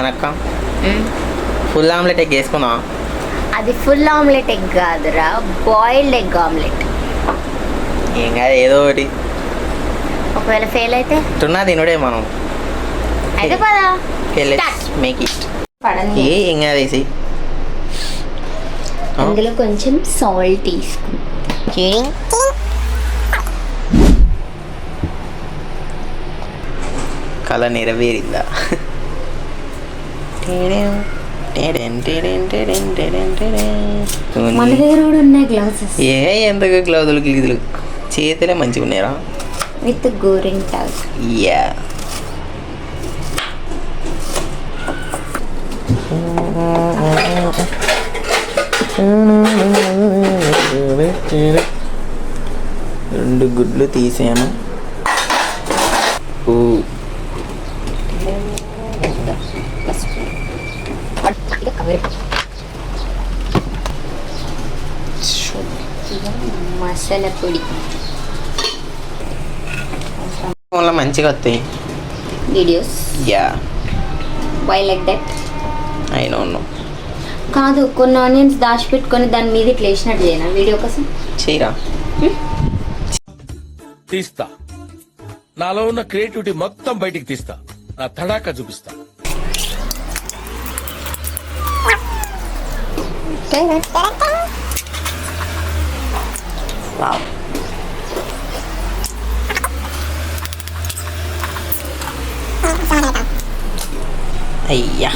అనక్క full omelette egg వేసుకుందాం. అది full omelette egg కాదురా, బాయిల్డ్ ఎగ్ ఆమ్లెట్. ఏం కాదు ఏదో ఒకటి. ఒకవేళ ఫెయిల్ అయితే తున్నా తినుడే మనం. అయితే పదా మేక్ ఇట్. పడండి. ఏం కాదు వేసి అందులో కొంచెం సాల్ట్ తీసుకుని కళ నెరవేరిందా? మన దగ్గర కూడా ఉన్నాయి గ్లౌజెస్. ఎంతగా గ్లౌజులు గిలుదులు చేతులే మంచిగా ఉన్నాయరా విత్ గోరింగ్ టాగ్. యా రెండు గుడ్లు తీసాము. మసాలా పొడి మంచిగా వస్తాయి videos. Yeah why like that? I don't know. కాదు, కొన్ని ఆనియన్స్ దాచిపెట్టుకొని దాని మీద ఇట్లా వేసినట్టు చేయనా వీడియో కోసం? చేయరా? తీస్తా. నాలో ఉన్న క్రియేటివిటీ మొత్తం బయటికి తీస్తా. నా తడాకా చూపిస్తా. వావ్. అయ్యా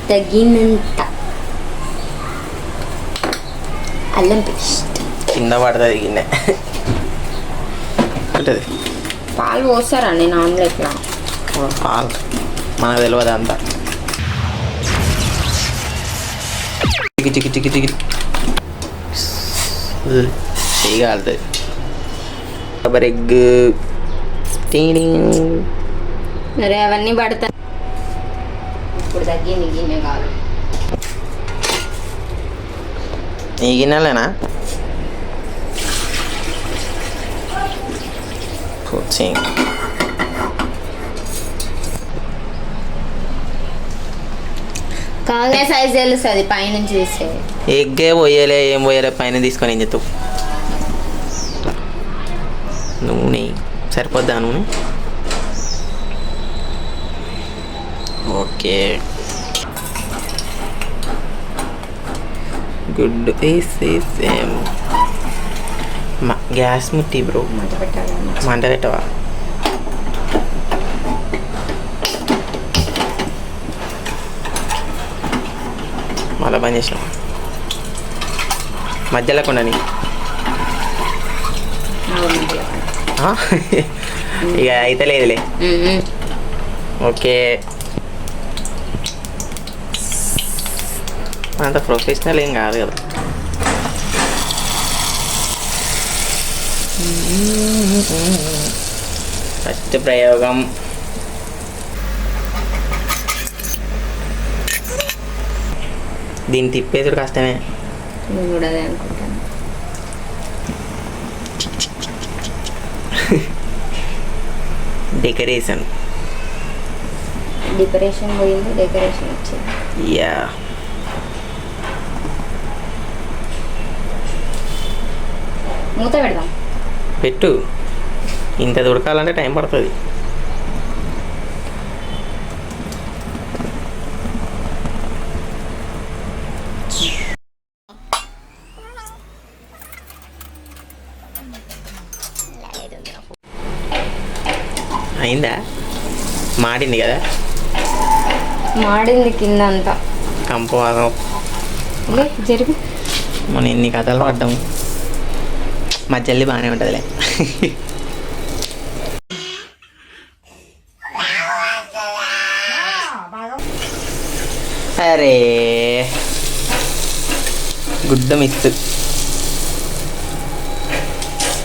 తగినంత అల్లం పేస్ట్. కింద పడుతుంది గిన్నె ఉంటుంది. పాలు పోస్తారా నేను ఆమ్లెట్లో? పాలు మనకు తెలియదు అంతా. చికి చికి చికి చికి చేయగలుగుతుంది. రబ్బర్ ఎగ్ మరి అవన్నీ పడతాయి. ఇప్పుడు తగ్గింది గిన్నె కాదు. ఈ గిన్నెలేనా? కాగా సైజ్ తెలుస్తుంది పైనుంచి తీస్తే. ఎగ్గే పోయలే, ఏం పోయలే, పైన తీసుకొని ఏం చెప్తావు? నూనె సరిపోద్దా? నూనె ఓకే. Good same. గ్యాస్ ముట్టి బ్రో. మంట పెట్టవా? మళ్ళా పని చేసినాం మధ్యలో కొండని. ఇక అయితే లేదులే. ఓకే, అంత ప్రొఫెషనల్ ఏం కాదు కదా. ఫస్ట్ ప్రయోగం. దీన్ని తిప్పేసుడు కష్టమే. నేను కూడా అదే అనుకుంటాను. డెకరేషన్ పోయింది, డెకరేషన్ వచ్చింది. యా మూత పెడదాం. పెట్టు. ఇంత ఉడకాలంటే టైం పడుతుంది. అయిందా? మాడింది కదా? మాడింది కింద అంతా. కంపు జరుగు. మనం ఎన్ని కథలు పడ్డాము. మా చెల్లి బాగానే ఉంటుందిలే. అరే గుడ్డ మిస్.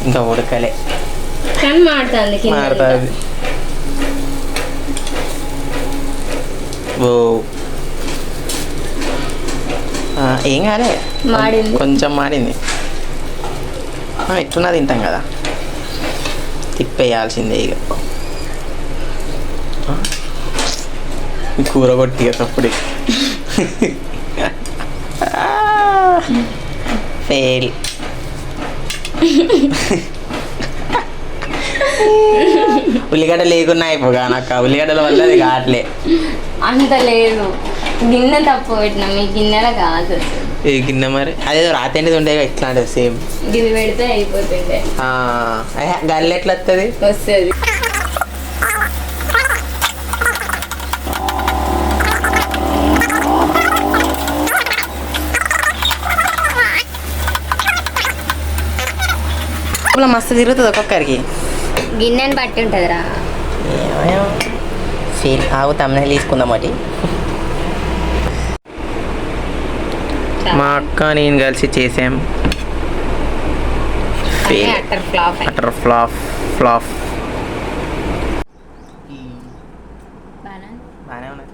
ఇంకా ఉడకలే కానీ మాడుతుంది. ఓ ఏం కాలే, మాడింది. కొంచెం మాడింది. ఎట్లున్నా తింటాం కదా, తిప్పేయాల్సిందే ఇక. కూర కొట్టి అప్పుడు ఫెయిల్. ఉల్లిగడ్డ లేకున్నా అయిపోగా నాకు ఉల్లిగడ్డల వల్ల అది కావట్లే. అంత లేదు, గిన్నె తప్పు పెట్టినా, మీ గిన్నెలో కాదు ఈ గిన్నె మరి అదేదో రాతండిది ఉండే ఇట్లాంటిది సేమ్. గిన్నె పెడితే అయిపోతుండే. గల్లు ఎట్లా వస్తుంది? వస్తుంది. మస్తు తిరుగుతుంది ఒక్కొక్కరికి. గిన్నెని బట్టి ఉంటుందిరా. ఫీల్ ఆవు తమ్ముని తీసుకుందాం ఒకటి. మా అక్క నేను కలిసి చేసాం. Utter flop. Utter flop. బాగా బాగానే ఉన్నది.